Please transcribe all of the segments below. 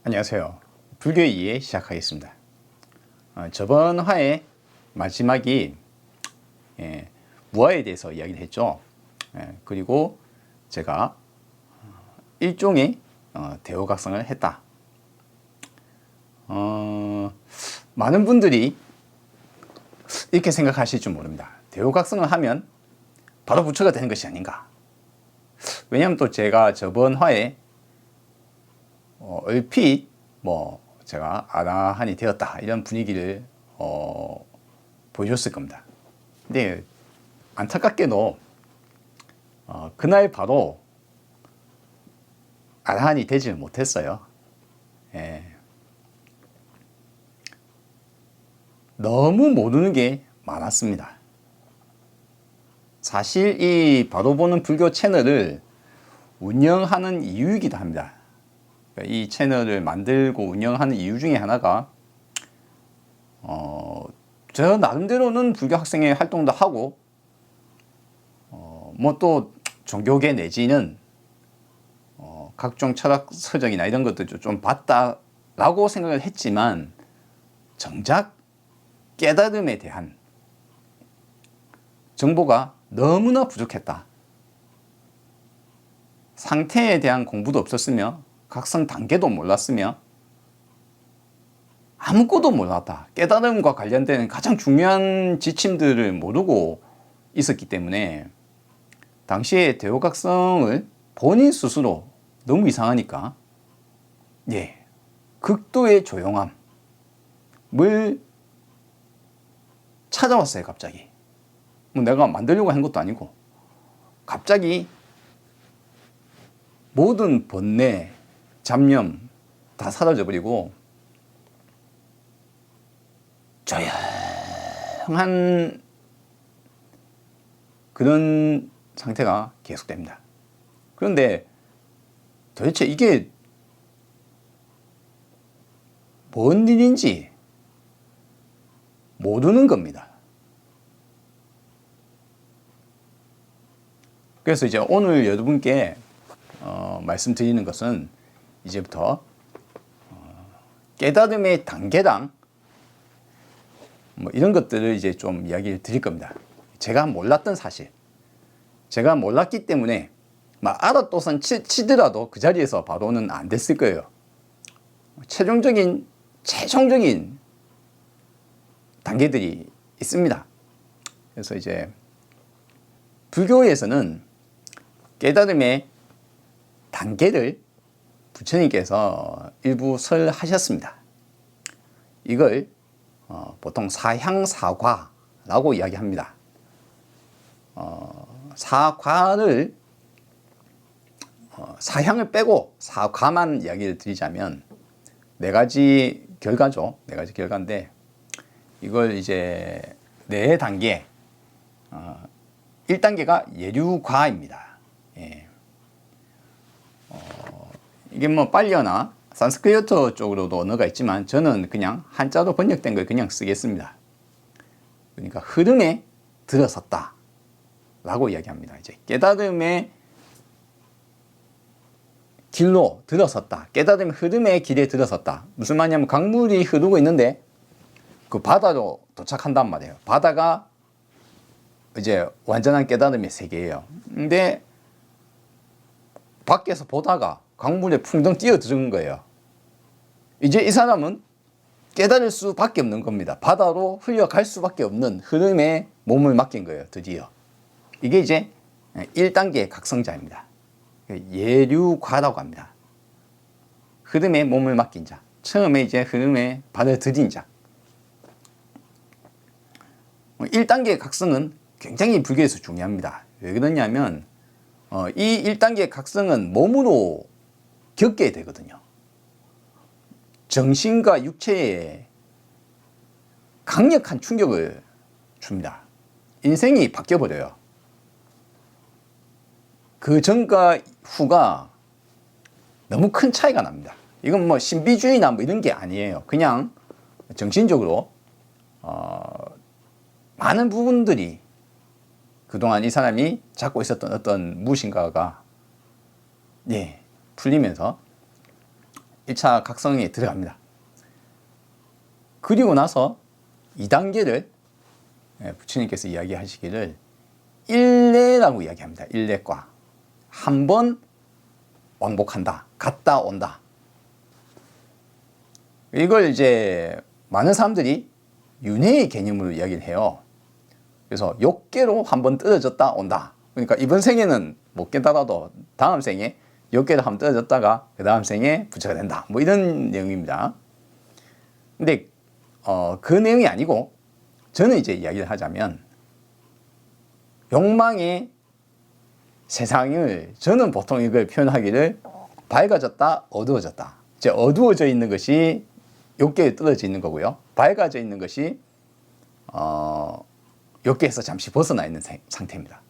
안녕하세요. 불교의 이해 시작하겠습니다. 저번 화의 마지막이 무아에 대해서 이야기를 했죠. 그리고 제가 일종의 대오각성을 했다. 많은 분들이 이렇게 생각하실 줄 모릅니다. 대오각성을 하면 바로 부처가 되는 것이 아닌가. 왜냐하면 또 제가 저번 화에 얼핏 제가 아라한이 되었다 이런 분위기를 보여줬을 겁니다. 근데 안타깝게도 그날 바로 아라한이 되지 못했어요. 너무 모르는 게 많았습니다. 사실 이 바로 보는 불교 채널을 운영하는 이유이기도 합니다. 이 채널을 만들고 운영하는 이유 중에 하나가 저 나름대로는 불교 학생의 활동도 하고 또 종교계 내지는 각종 철학 서적이나 이런 것도 좀 봤다라고 생각을 했지만 정작 깨달음에 대한 정보가 너무나 부족했다. 상태에 대한 공부도 없었으며 각성 단계도 몰랐으며 아무것도 몰랐다. 깨달음과 관련된 가장 중요한 지침들을 모르고 있었기 때문에 당시에 대오각성을 본인 스스로 너무 이상하니까 극도의 조용함을 찾아왔어요. 갑자기 내가 만들려고 한 것도 아니고 갑자기 모든 번뇌 잡념 다 사라져버리고 조용한 그런 상태가 계속됩니다. 그런데 도대체 이게 뭔 일인지 모르는 겁니다. 그래서 이제 오늘 여러분께 말씀드리는 것은 이제부터 깨달음의 단계당 이런 것들을 이제 좀 이야기를 드릴 겁니다. 제가 몰랐던 사실, 제가 몰랐기 때문에 알았도선 치더라도 그 자리에서 바로는 안 됐을 거예요. 최종적인 단계들이 있습니다. 그래서 이제 불교에서는 깨달음의 단계를 부처님께서 일부 설하셨습니다. 이걸 보통 사향사과라고 이야기합니다. 사과를 사향을 빼고 사과만 이야기를 드리자면 네 가지 결과죠. 네 가지 결과인데 이걸 이제 네 단계 1단계가 예류과입니다. 이게 빨리어나 산스크리트 쪽으로도 언어가 있지만 저는 그냥 한자로 번역된 걸 그냥 쓰겠습니다. 그러니까 흐름에 들어섰다 라고 이야기합니다. 이제 깨달음의 길로 들어섰다. 깨달음의 흐름의 길에 들어섰다. 무슨 말이냐면 강물이 흐르고 있는데 그 바다로 도착한단 말이에요. 바다가 이제 완전한 깨달음의 세계예요. 근데 밖에서 보다가 강물에 풍덩 뛰어드는 거예요. 이제 이 사람은 깨달을 수밖에 없는 겁니다. 바다로 흘러갈 수밖에 없는 흐름에 몸을 맡긴 거예요. 드디어. 이게 이제 1단계 각성자입니다. 예류과라고 합니다. 흐름에 몸을 맡긴 자. 처음에 이제 흐름에 발을 들인 자. 1단계 각성은 굉장히 불교에서 중요합니다. 왜 그러냐면 이 1단계 각성은 몸으로 겪게 되거든요. 정신과 육체에 강력한 충격을 줍니다. 인생이 바뀌어버려요. 그 전과 후가 너무 큰 차이가 납니다. 이건 신비주의나 이런 게 아니에요. 그냥 정신적으로 많은 부분들이 그동안 이 사람이 잡고 있었던 어떤 무엇인가가 풀리면서 1차 각성에 들어갑니다. 그리고 나서 2단계를 부처님께서 이야기하시기를 일례라고 이야기합니다. 일례과. 한 번 왕복한다. 갔다 온다. 이걸 이제 많은 사람들이 윤회의 개념으로 이야기를 해요. 그래서 욕계로 한 번 떨어졌다 온다. 그러니까 이번 생에는 못 깨달아도 다음 생에 욕계로 한 번 떨어졌다가 그 다음 생에 부처가 된다. 뭐 이런 내용입니다. 근데 그 내용이 아니고 저는 이제 이야기를 하자면 욕망의 세상을 저는 보통 이걸 표현하기를 밝아졌다, 어두워졌다. 이제 어두워져 있는 것이 욕계에 떨어져 있는 거고요. 밝아져 있는 것이 욕계에서 잠시 벗어나 있는 상태입니다.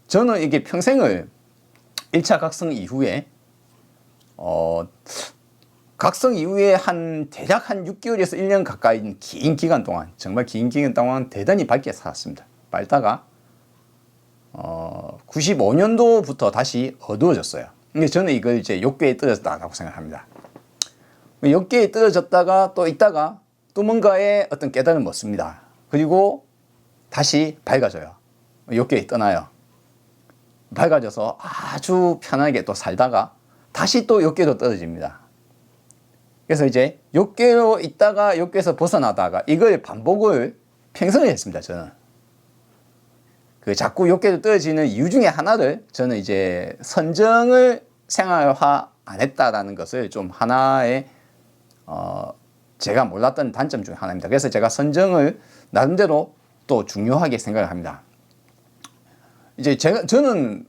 저는 이게 평생을 1차 각성 이후에 각성 이후에 대략 한 6개월에서 1년 가까이 긴 기간 동안, 정말 긴 기간 동안 대단히 밝게 살았습니다. 밝다가 95년도부터 다시 어두워졌어요. 근데 저는 이걸 이제 욕계에 떨어졌다고 생각합니다. 욕계에 떨어졌다가 또 있다가 또 뭔가의 어떤 깨달음을 얻습니다. 그리고 다시 밝아져요. 욕계에 떠나요. 밝아져서 아주 편하게 또 살다가 다시 또 욕계로 떨어집니다. 그래서 이제 욕계로 있다가 욕계에서 벗어나다가 이걸 반복을 평생을 했습니다. 저는 그 자꾸 욕계로 떨어지는 이유 중에 하나를 저는 이제 선정을 생활화 안 했다라는 것을 좀 하나의 제가 몰랐던 단점 중 하나입니다. 그래서 제가 선정을 나름대로 또 중요하게 생각을 합니다. 이제 저는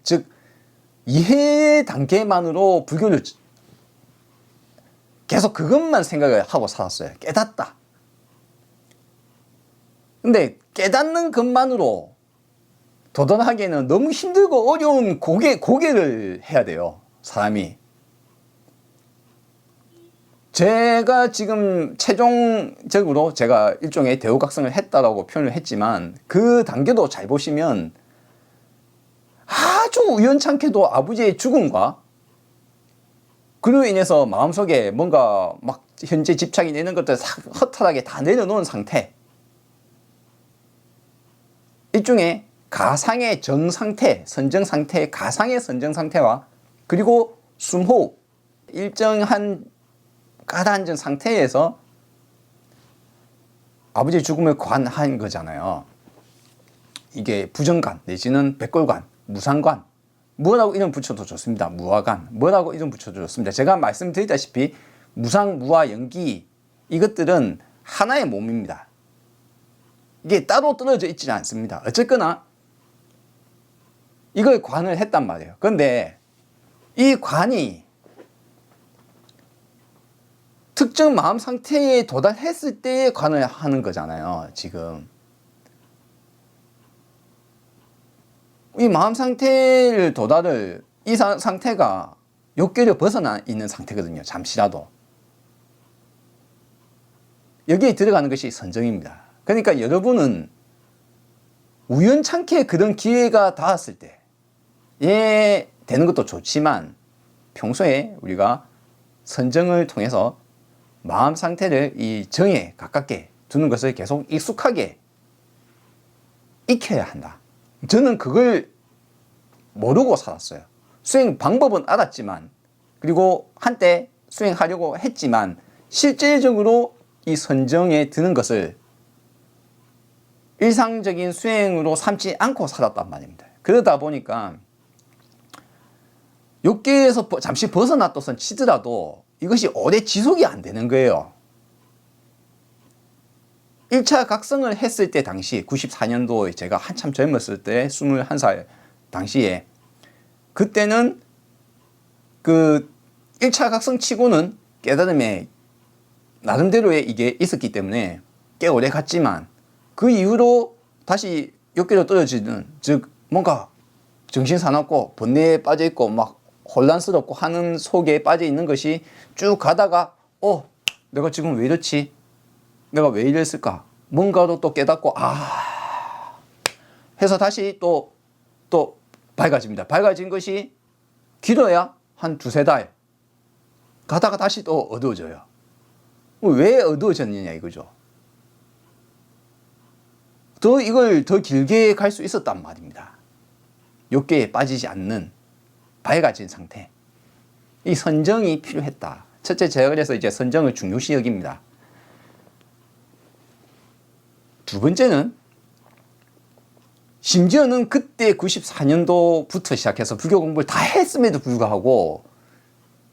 즉 이해 단계만으로 불교를 계속 그것만 생각을 하고 살았어요. 깨닫다. 근데 깨닫는 것만으로 도전하기에는 너무 힘들고 어려운 고개를 해야 돼요. 사람이. 제가 지금 최종적으로 제가 일종의 대우각성을 했다라고 표현을 했지만 그 단계도 잘 보시면 아주 우연찮게도 아버지의 죽음과 그로 인해서 마음속에 뭔가 막 현재 집착이 되는 것들 허탈하게 다 내려놓은 상태, 일종의 가상의 정상태, 선정상태, 가상의 선정상태와 그리고 숨호흡, 일정한 가라앉은 상태에서 아버지의 죽음을 관한 거잖아요. 이게 부정관 내지는 백골관, 무상관, 뭐라고 이름 붙여도 좋습니다. 무화관, 뭐라고 이름 붙여도 좋습니다. 제가 말씀드리다시피 무상, 무화, 연기 이것들은 하나의 몸입니다. 이게 따로 떨어져 있지는 않습니다. 어쨌거나 이걸 관을 했단 말이에요. 그런데 이 관이 특정 마음 상태에 도달했을 때에 관을 하는 거잖아요. 지금 이 마음 상태를 도달을 이 상태가 욕계를 벗어나 있는 상태거든요. 잠시라도 여기에 들어가는 것이 선정입니다. 그러니까 여러분은 우연찮게 그런 기회가 닿았을 때에 되는 것도 좋지만 평소에 우리가 선정을 통해서 마음 상태를 이 정에 가깝게 두는 것을 계속 익숙하게 익혀야 한다. 저는 그걸 모르고 살았어요. 수행 방법은 알았지만 그리고 한때 수행하려고 했지만 실질적으로 이 선정에 드는 것을 일상적인 수행으로 삼지 않고 살았단 말입니다. 그러다 보니까 욕계에서 잠시 벗어났던 치더라도 이것이 오래 지속이 안 되는 거예요. 1차 각성을 했을 때 당시 94년도에 제가 한참 젊었을 때 21살 당시에 그때는 그 1차 각성 치고는 깨달음에 나름대로의 이게 있었기 때문에 꽤 오래 갔지만 그 이후로 다시 욕계로 떨어지는, 즉 뭔가 정신사납고 번뇌에 빠져있고 막 혼란스럽고 하는 속에 빠져 있는 것이 쭉 가다가 내가 지금 왜 이렇지? 내가 왜 이랬을까? 뭔가로 또 깨닫고 해서 다시 또 밝아집니다. 밝아진 것이 길어야 한 두세 달 가다가 다시 또 어두워져요. 왜 어두워졌느냐 이거죠. 이걸 더 길게 갈 수 있었단 말입니다. 욕계에 빠지지 않는 밝아진 상태. 이 선정이 필요했다. 첫째, 제가 그래서 이제 선정을 중요시 여깁니다. 두 번째는 심지어는 그때 94년도부터 시작해서 불교 공부를 다 했음에도 불구하고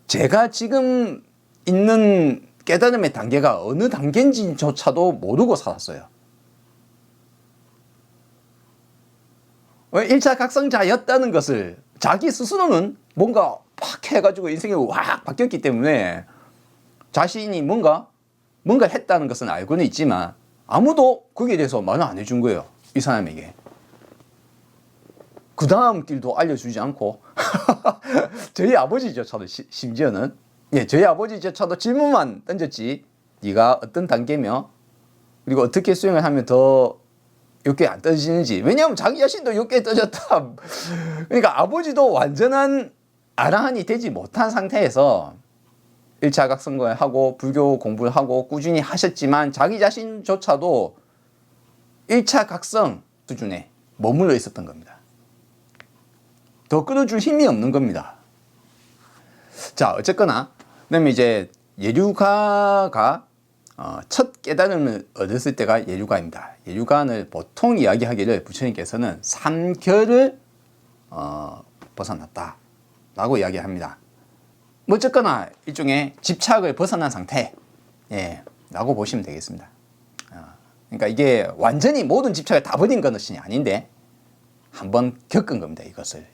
제가 지금 있는 깨달음의 단계가 어느 단계인지조차도 모르고 살았어요. 1차 각성자였다는 것을 자기 스스로는 뭔가 팍 해가지고 인생이 확 바뀌었기 때문에 자신이 뭔가 했다는 것은 알고는 있지만 아무도 거기에 대해서 말을 안 해준 거예요. 이 사람에게. 그 다음 길도 알려주지 않고 저희 아버지조차도 심지어는 저희 아버지조차도 질문만 던졌지 네가 어떤 단계며 그리고 어떻게 수행을 하면 더 욕계에 안 떨어지는지. 왜냐하면 자기 자신도 욕계에 떨어졌다. 그러니까 아버지도 완전한 아라한이 되지 못한 상태에서 1차 각성을 하고 불교 공부를 하고 꾸준히 하셨지만 자기 자신조차도 1차 각성 수준에 머물러 있었던 겁니다. 더 끌어줄 힘이 없는 겁니다. 자, 어쨌거나 그다음에 이제 예류가가 첫 깨달음을 얻었을 때가 예류가입니다. 예류관을 보통 이야기하기를 부처님께서는 3결을 벗어났다 라고 이야기합니다. 어쨌거나 일종의 집착을 벗어난 상태 라고 보시면 되겠습니다. 그러니까 이게 완전히 모든 집착을 다 버린 것이 아닌데 한번 겪은 겁니다. 이것을.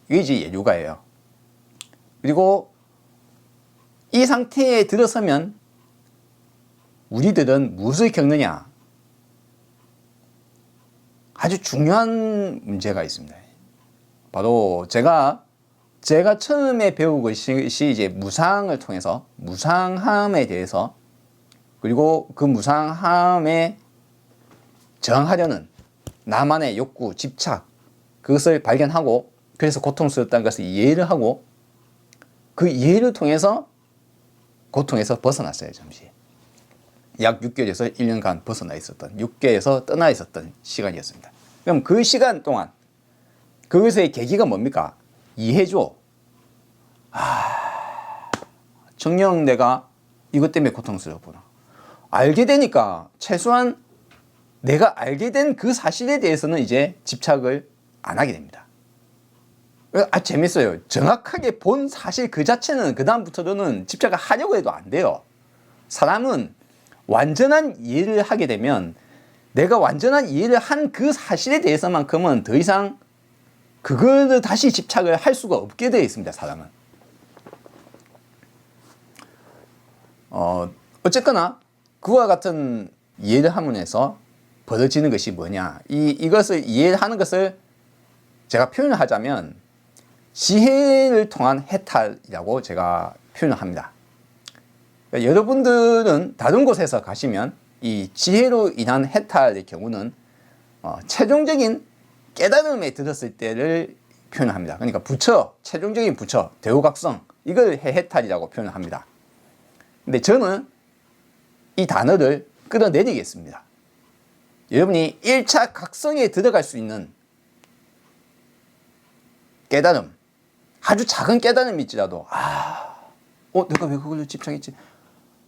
이게 이제 예류가예요. 그리고 이 상태에 들어서면 우리들은 무엇을 겪느냐? 아주 중요한 문제가 있습니다. 바로 제가 처음에 배운 것이 이제 무상을 통해서 무상함에 대해서 그리고 그 무상함에 저항하려는 나만의 욕구, 집착 그것을 발견하고 그래서 고통스럽다는 것을 이해를 하고 그 이해를 통해서 고통에서 벗어났어요. 잠시. 약 6개월에서 1년간 벗어나 있었던 6개에서 떠나 있었던 시간이었습니다. 그럼 그 시간 동안 그것의 계기가 뭡니까? 이해죠. 정녕 내가 이것 때문에 고통스럽구나. 알게 되니까 최소한 내가 알게 된 그 사실에 대해서는 이제 집착을 안 하게 됩니다. 재밌어요. 정확하게 본 사실 그 자체는 그 다음부터는 집착을 하려고 해도 안 돼요. 사람은 완전한 이해를 하게 되면 내가 완전한 이해를 한 그 사실에 대해서만큼은 더 이상 그거를 다시 집착을 할 수가 없게 되어 있습니다. 사람은. 어쨌거나 그와 같은 이해를 함으로써 벌어지는 것이 뭐냐. 이것을 이해하는 것을 제가 표현을 하자면 지혜를 통한 해탈이라고 제가 표현을 합니다. 그러니까 여러분들은 다른 곳에서 가시면 이 지혜로 인한 해탈의 경우는 최종적인 깨달음에 들었을 때를 표현합니다. 그러니까 최종적인 부처, 대우각성 이걸 해탈이라고 표현을 합니다. 근데 저는 이 단어를 끌어내리겠습니다. 여러분이 1차 각성에 들어갈 수 있는 깨달음, 아주 작은 깨달음일지라도 내가 왜 그걸로 집착했지?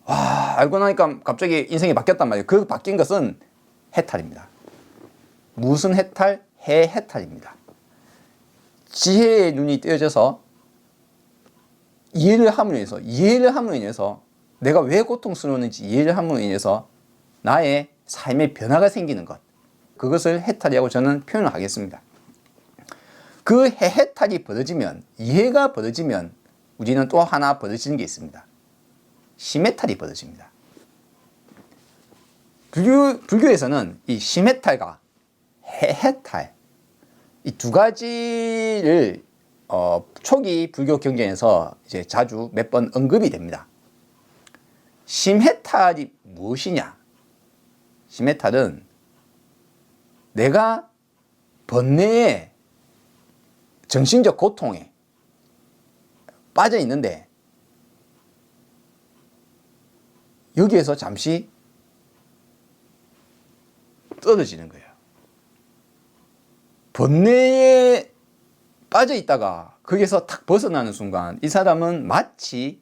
알고 나니까 갑자기 인생이 바뀌었단 말이에요. 그 바뀐 것은 해탈입니다. 무슨 해탈? 해탈입니다. 지혜의 눈이 떼어져서 이해를 함으로 인해서 내가 왜 고통스러웠는지 이해를 함으로 인해서 나의 삶의 변화가 생기는 것, 그것을 해탈이라고 저는 표현을 하겠습니다. 그 해탈이 벌어지면, 이해가 벌어지면 우리는 또 하나 벌어지는 게 있습니다. 심해탈이 벌어집니다. 불교에서는 이 심해탈과 해탈, 이 두 가지를 초기 불교 경전에서 이제 자주 몇 번 언급이 됩니다. 심해탈이 무엇이냐? 심해탈은 내가 번뇌의 정신적 고통에 빠져 있는데 여기에서 잠시 떨어지는 거예요. 번뇌에 빠져 있다가 거기서 탁 벗어나는 순간 이 사람은 마치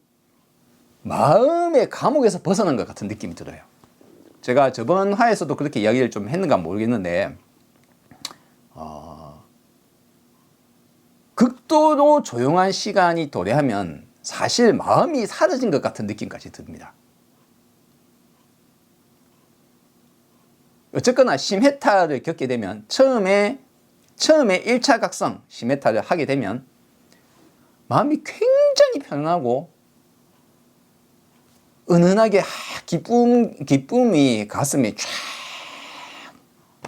마음의 감옥에서 벗어난 것 같은 느낌이 들어요. 제가 저번 화에서도 그렇게 이야기를 좀 했는가 모르겠는데 극도로 조용한 시간이 도래하면 사실 마음이 사라진 것 같은 느낌까지 듭니다. 어쨌거나 심해탈을 겪게 되면 처음에 1차 각성 심해탈을 하게 되면 마음이 굉장히 편안하고 은은하게 기쁨이 가슴에 쫙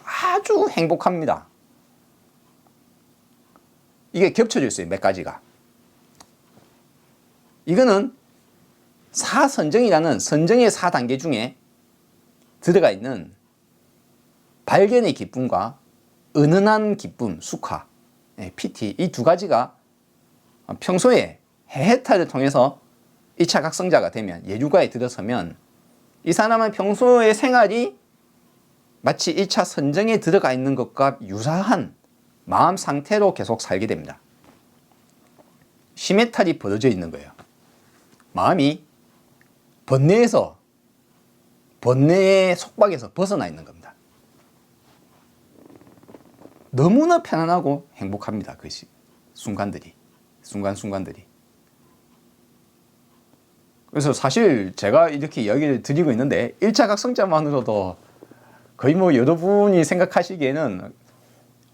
아주 행복합니다. 이게 겹쳐져 있어요. 몇 가지가. 이거는 사선정이라는 선정의 4단계 중에 들어가 있는 발견의 기쁨과 은은한 기쁨, 수카, 피티 이 두 가지가 평소에 해해탈을 통해서 1차 각성자가 되면 예류가에 들어서면 이 사람은 평소의 생활이 마치 1차 선정에 들어가 있는 것과 유사한 마음 상태로 계속 살게 됩니다. 심해탈이 벌어져 있는 거예요. 마음이 번뇌의 속박에서 벗어나 있는 겁니다. 너무나 편안하고 행복합니다. 그 순간들이. 그래서 사실 제가 이렇게 이야기를 드리고 있는데 1차 각성자만으로도 거의 뭐 여러분이 생각하시기에는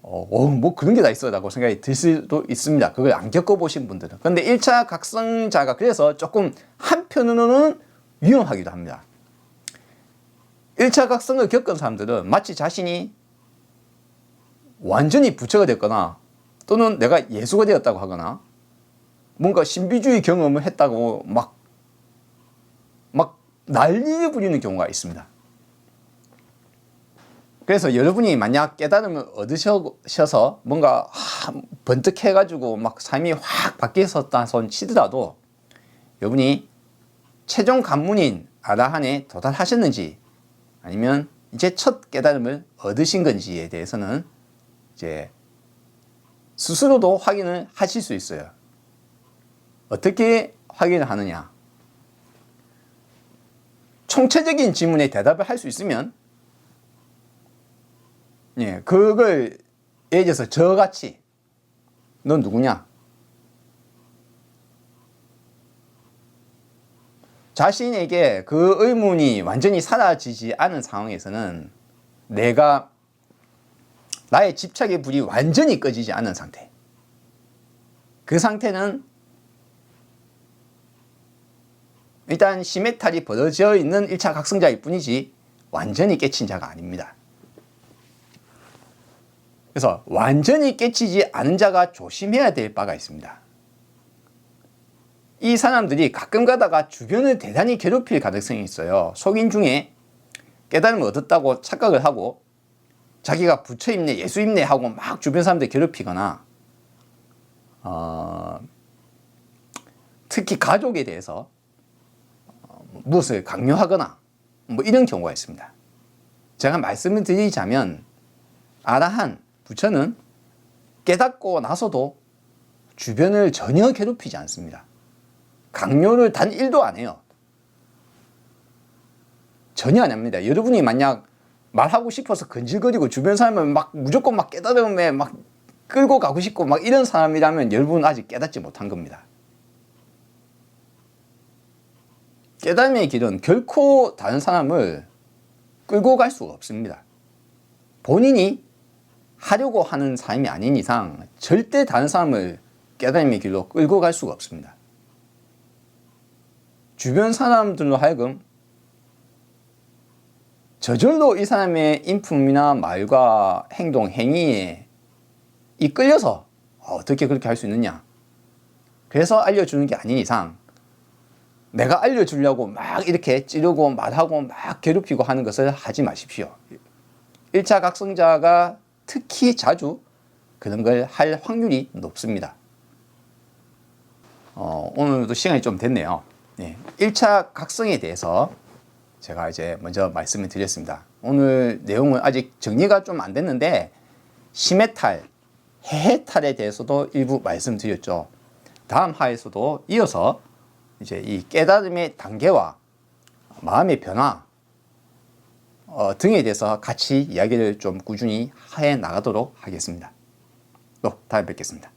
뭐 그런 게 다 있어 라고 생각이 들 수도 있습니다. 그걸 안 겪어보신 분들은. 근데 1차 각성자가 그래서 조금 한편으로는 위험하기도 합니다. 1차 각성을 겪은 사람들은 마치 자신이 완전히 부처가 됐거나 또는 내가 예수가 되었다고 하거나 뭔가 신비주의 경험을 했다고 막 난리를 부리는 경우가 있습니다. 그래서 여러분이 만약 깨달음을 얻으셔서 뭔가 번뜩 해가지고 막 삶이 확 바뀌었다 손 치더라도 여러분이 최종 관문인 아라한에 도달하셨는지 아니면 이제 첫 깨달음을 얻으신 건지에 대해서는 이제 스스로도 확인을 하실 수 있어요. 어떻게 확인을 하느냐? 총체적인 질문에 대답을 할 수 있으면 그걸 예를 들어서 저같이 넌 누구냐? 자신에게 그 의문이 완전히 사라지지 않은 상황에서는 나의 집착의 불이 완전히 꺼지지 않은 상태. 그 상태는 일단 심해탈이 벌어져 있는 1차 각성자일 뿐이지 완전히 깨친 자가 아닙니다. 그래서 완전히 깨치지 않은 자가 조심해야 될 바가 있습니다. 이 사람들이 가끔 가다가 주변을 대단히 괴롭힐 가능성이 있어요. 속인 중에 깨달음을 얻었다고 착각을 하고 자기가 부처입네, 예수입네 하고 막 주변 사람들 괴롭히거나 특히 가족에 대해서 무엇을 강요하거나 뭐 이런 경우가 있습니다. 제가 말씀을 드리자면 아라한, 부처는 깨닫고 나서도 주변을 전혀 괴롭히지 않습니다. 강요를 단 1도 안 해요. 전혀 안 합니다. 여러분이 만약 말하고 싶어서 근질거리고 주변 사람을 무조건 깨달음에 끌고 가고 싶고 이런 사람이라면 여러분은 아직 깨닫지 못한 겁니다. 깨달음의 길은 결코 다른 사람을 끌고 갈 수가 없습니다. 본인이 하려고 하는 삶이 아닌 이상 절대 다른 사람을 깨달음의 길로 끌고 갈 수가 없습니다. 주변 사람들로 하여금 저절로 이 사람의 인품이나 말과 행동, 행위에 이끌려서 어떻게 그렇게 할 수 있느냐. 그래서 알려주는 게 아닌 이상 내가 알려주려고 이렇게 찌르고 말하고 괴롭히고 하는 것을 하지 마십시오. 1차 각성자가 특히 자주 그런 걸 할 확률이 높습니다. 오늘도 시간이 좀 됐네요. 네, 1차 각성에 대해서 제가 이제 먼저 말씀을 드렸습니다. 오늘 내용은 아직 정리가 좀 안 됐는데 심해탈, 해해탈에 대해서도 일부 말씀드렸죠. 다음 화에서도 이어서 이제 이 깨달음의 단계와 마음의 변화 등에 대해서 같이 이야기를 좀 꾸준히 해 나가도록 하겠습니다. 또 다음에 뵙겠습니다.